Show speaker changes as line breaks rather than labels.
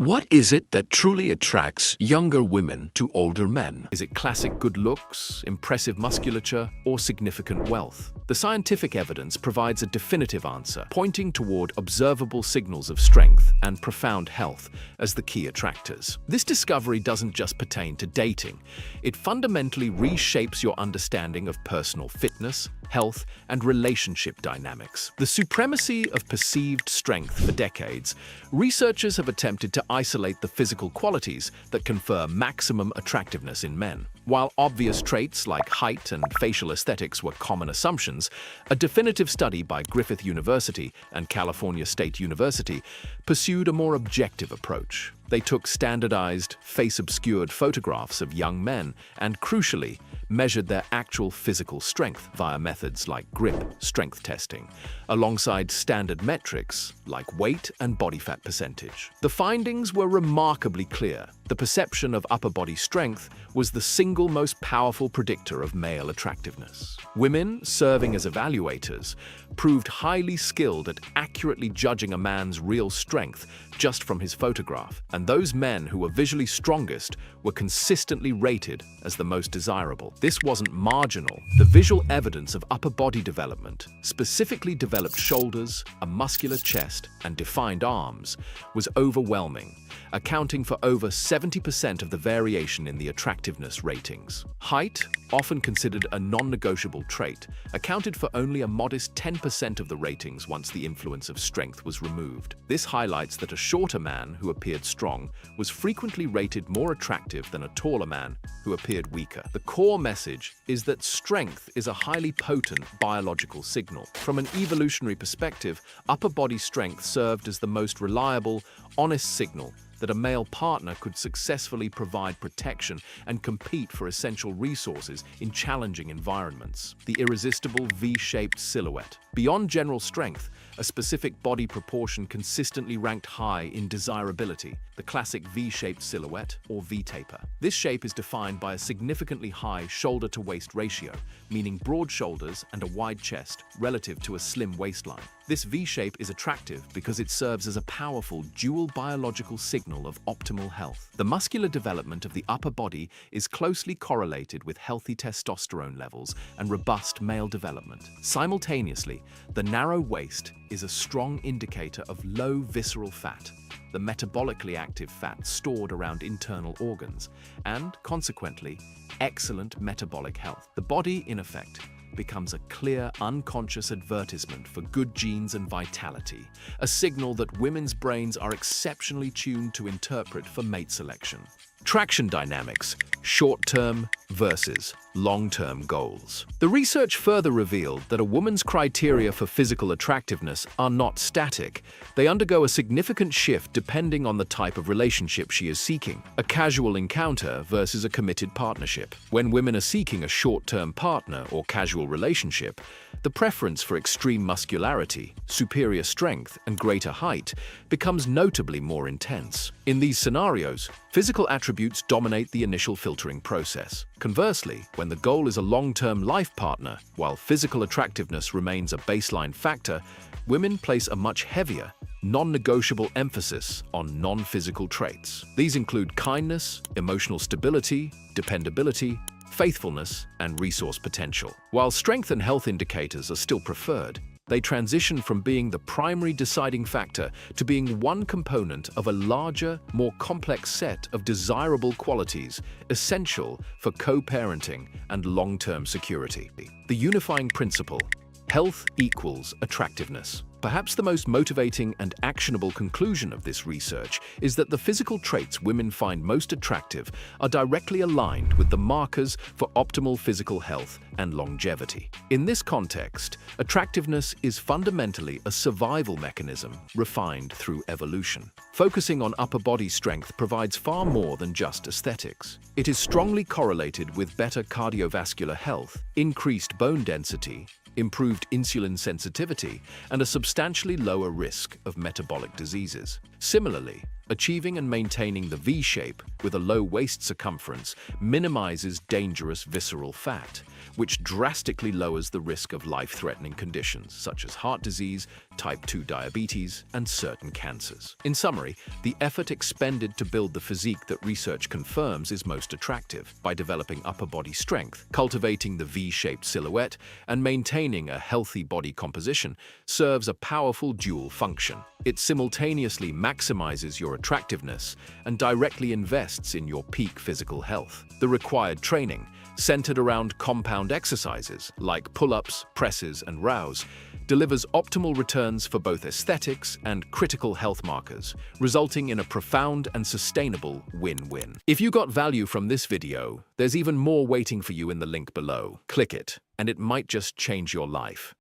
What is it that truly attracts younger women to older men?
Is it classic good looks, impressive musculature, or significant wealth? The scientific evidence provides a definitive answer, pointing toward observable signals of strength and profound health as the key attractors. This discovery doesn't just pertain to dating. It fundamentally reshapes your understanding of personal fitness, health, and relationship dynamics. The supremacy of perceived strength for decades, researchers have attempted to isolate the physical qualities that confer maximum attractiveness in men. While obvious traits like height and facial aesthetics were common assumptions, a definitive study by Griffith University and California State University pursued a more objective approach. They took standardized, face-obscured photographs of young men and, crucially, measured their actual physical strength via methods like grip strength testing, alongside standard metrics like weight and body fat percentage. The findings were remarkably clear. The perception of upper body strength was the single most powerful predictor of male attractiveness. Women, serving as evaluators, proved highly skilled at accurately judging a man's real strength just from his photograph, and those men who were visually strongest were consistently rated as the most desirable. This wasn't marginal. The visual evidence of upper body development, specifically developed shoulders, a muscular chest, and defined arms, was overwhelming, accounting for over 70% of the variation in the attractiveness ratings. Height, often considered a non-negotiable trait, accounted for only a modest 10% of the ratings once the influence of strength was removed. This highlights that a shorter man who appeared strong was frequently rated more attractive than a taller man who appeared weaker. The core message is that strength is a highly potent biological signal. From an evolutionary perspective, upper body strength served as the most reliable, honest signal that a male partner could successfully provide protection and compete for essential resources in challenging environments. The irresistible V-shaped silhouette. Beyond general strength, a specific body proportion consistently ranked high in desirability, the classic V-shaped silhouette, or V-taper. This shape is defined by a significantly high shoulder-to-waist ratio, meaning broad shoulders and a wide chest relative to a slim waistline. This V-shape is attractive because it serves as a powerful dual biological signal of optimal health. The muscular development of the upper body is closely correlated with healthy testosterone levels and robust male development. Simultaneously, the narrow waist is a strong indicator of low visceral fat, the metabolically active fat stored around internal organs, and, consequently, excellent metabolic health. The body, in effect, becomes a clear, unconscious advertisement for good genes and vitality, a signal that women's brains are exceptionally tuned to interpret for mate selection. Traction dynamics, short-term versus long-term goals. The research further revealed that a woman's criteria for physical attractiveness are not static. They undergo a significant shift depending on the type of relationship she is seeking, a casual encounter versus a committed partnership. When women are seeking a short-term partner or casual relationship, the preference for extreme muscularity, superior strength, and greater height becomes notably more intense. In these scenarios, physical attributes dominate the initial filtering process. Conversely, when the goal is a long-term life partner, while physical attractiveness remains a baseline factor, women place a much heavier, non-negotiable emphasis on non-physical traits. These include kindness, emotional stability, dependability, faithfulness, and resource potential. While strength and health indicators are still preferred, they transition from being the primary deciding factor to being one component of a larger, more complex set of desirable qualities essential for co-parenting and long-term security. The unifying principle: health equals attractiveness. Perhaps the most motivating and actionable conclusion of this research is that the physical traits women find most attractive are directly aligned with the markers for optimal physical health and longevity. In this context, attractiveness is fundamentally a survival mechanism refined through evolution. Focusing on upper body strength provides far more than just aesthetics. It is strongly correlated with better cardiovascular health, increased bone density, improved insulin sensitivity, and a substantially lower risk of metabolic diseases. Similarly, achieving and maintaining the V shape with a low waist circumference minimizes dangerous visceral fat, which drastically lowers the risk of life-threatening conditions such as heart disease, type 2 diabetes, and certain cancers. In summary, the effort expended to build the physique that research confirms is most attractive by developing upper body strength, cultivating the V-shaped silhouette, and maintaining a healthy body composition serves a powerful dual function. It simultaneously maximizes your attractiveness and directly invests in your peak physical health. The required training, centered around compound exercises like pull-ups, presses, and rows, delivers optimal returns for both aesthetics and critical health markers, resulting in a profound and sustainable win-win. If you got value from this video, there's even more waiting for you in the link below. Click it, and it might just change your life.